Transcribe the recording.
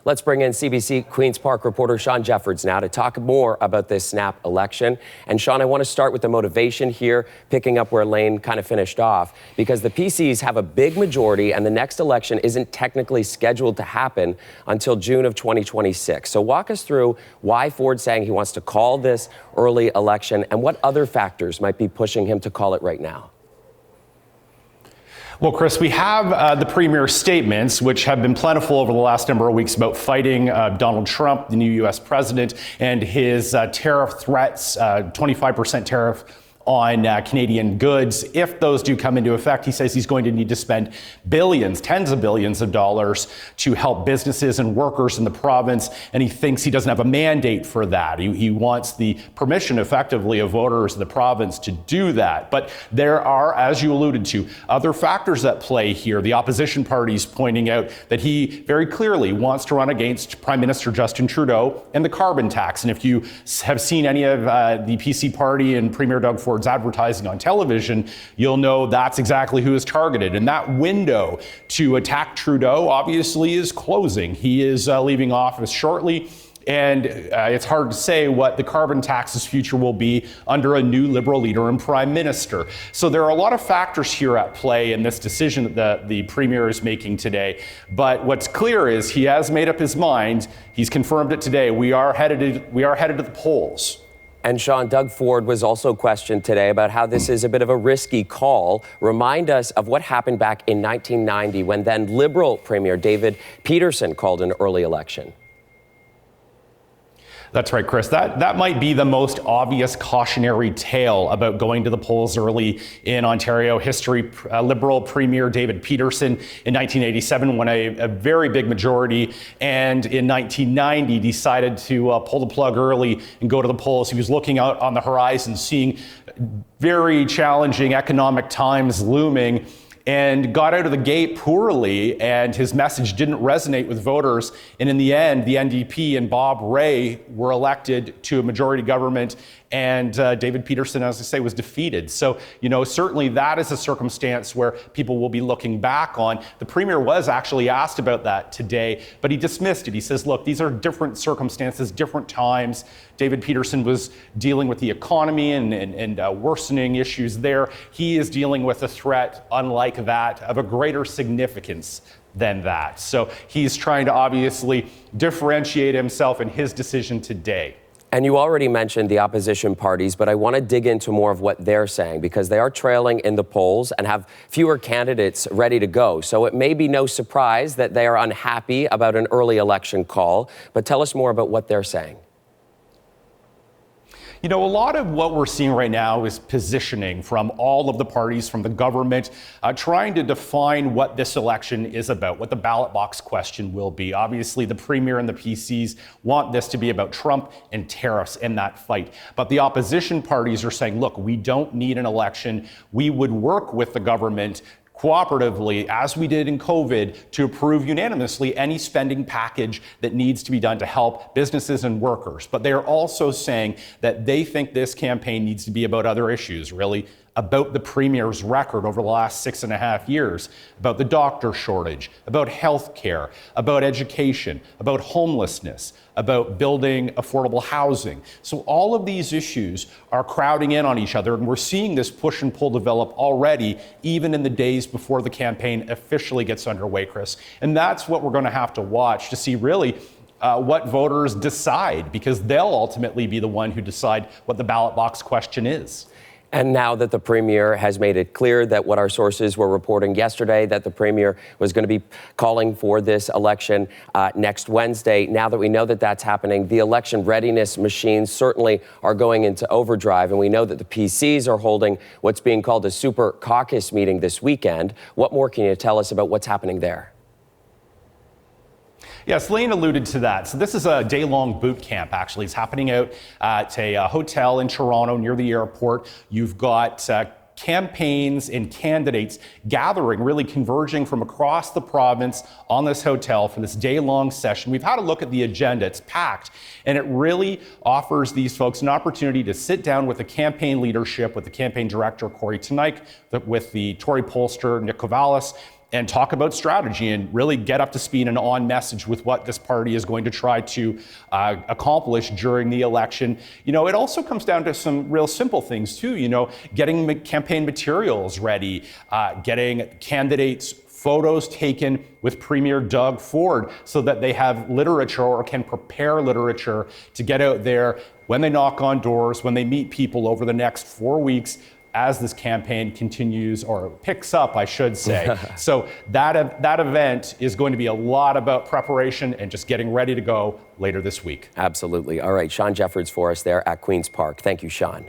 Let's bring in CBC Queen's Park reporter Shawn Jeffords now to talk more about this snap election. And Shawn, I want to start with the motivation here, picking up where Lane kind of finished off, because the PCs have a big majority and the next election isn't technically scheduled to happen until June of 2026. So walk us through why Ford's saying he wants to call this early election and what other factors might be pushing him to call it right now. Well, Chris, we have the Premier's statements, which have been plentiful over the last number of weeks about fighting Donald Trump, the new U.S. president, and his tariff threats, 25% tariff on Canadian goods. If those do come into effect, he says he's going to need to spend billions, tens of billions of dollars to help businesses and workers in the province, and he thinks he doesn't have a mandate for that. He wants the permission, effectively, of voters in the province to do that. But there are, as you alluded to, other factors at play here. The opposition parties pointing out that he very clearly wants to run against Prime Minister Justin Trudeau and the carbon tax. And if you have seen any of the PC party and Premier Doug Ford's advertising on television, you'll know that's exactly who is targeted. And that window to attack Trudeau obviously is closing. He is leaving office shortly. And it's hard to say what the carbon tax's future will be under a new Liberal leader and Prime Minister. So there are a lot of factors here at play in this decision that the Premier is making today. But what's clear is he has made up his mind. He's confirmed it today. We are headed to the polls. And Shawn, Doug Ford was also questioned today about how this is a bit of a risky call. Remind us of what happened back in 1990 when then Liberal Premier David Peterson called an early election. That's right, Chris. That might be the most obvious cautionary tale about going to the polls early in Ontario history. Liberal Premier David Peterson in 1987 won a very big majority, and in 1990 decided to pull the plug early and go to the polls. He was looking out on the horizon, seeing very challenging economic times looming, and got out of the gate poorly, and his message didn't resonate with voters. And in the end, the NDP and Bob Rae were elected to a majority government, and David Peterson, as I say, was defeated. So, certainly that is a circumstance where people will be looking back on. The Premier was actually asked about that today, but he dismissed it. He says, look, these are different circumstances, different times. David Peterson was dealing with the economy and worsening issues there. He is dealing with a threat unlike that, of a greater significance than that. So he's trying to obviously differentiate himself in his decision today. And you already mentioned the opposition parties, but I want to dig into more of what they're saying, because they are trailing in the polls and have fewer candidates ready to go. So it may be no surprise that they are unhappy about an early election call, but tell us more about what they're saying. A lot of what we're seeing right now is positioning from all of the parties, from the government, trying to define what this election is about, what the ballot box question will be. Obviously, the Premier and the PCs want this to be about Trump and tariffs in that fight. But the opposition parties are saying, look, we don't need an election. We would work with the government cooperatively, as we did in COVID, to approve unanimously any spending package that needs to be done to help businesses and workers. But they are also saying that they think this campaign needs to be about other issues, really about the Premier's record over the last 6.5 years, about the doctor shortage, about health care, about education, about homelessness, about building affordable housing. So all of these issues are crowding in on each other, and we're seeing this push and pull develop already, even in the days before the campaign officially gets underway, Chris. And that's what we're going to have to watch to see really what voters decide, because they'll ultimately be the one who decide what the ballot box question is. And now that the Premier has made it clear that what our sources were reporting yesterday, that the Premier was going to be calling for this election next Wednesday, now that we know that that's happening, the election readiness machines certainly are going into overdrive. And we know that the PCs are holding what's being called a super caucus meeting this weekend. What more can you tell us about what's happening there? Yes, Lane alluded to that. So this is a day-long boot camp, actually. It's happening out at a hotel in Toronto near the airport. You've got campaigns and candidates gathering, really converging from across the province on this hotel for this day-long session. We've had a look at the agenda. It's packed, and it really offers these folks an opportunity to sit down with the campaign leadership, with the campaign director, Corey Tenike, with the Tory pollster, Nick Kovalis, and talk about strategy and really get up to speed and on message with what this party is going to try to accomplish during the election. You know, it also comes down to some real simple things too, you know, getting campaign materials ready, getting candidates photos taken with Premier Doug Ford so that they have literature or can prepare literature to get out there when they knock on doors, when they meet people over the next 4 weeks as this campaign continues or picks up, I should say. So that event is going to be a lot about preparation and just getting ready to go later this week. Absolutely. All right, Shawn Jeffords for us there at Queen's Park. Thank you, Shawn.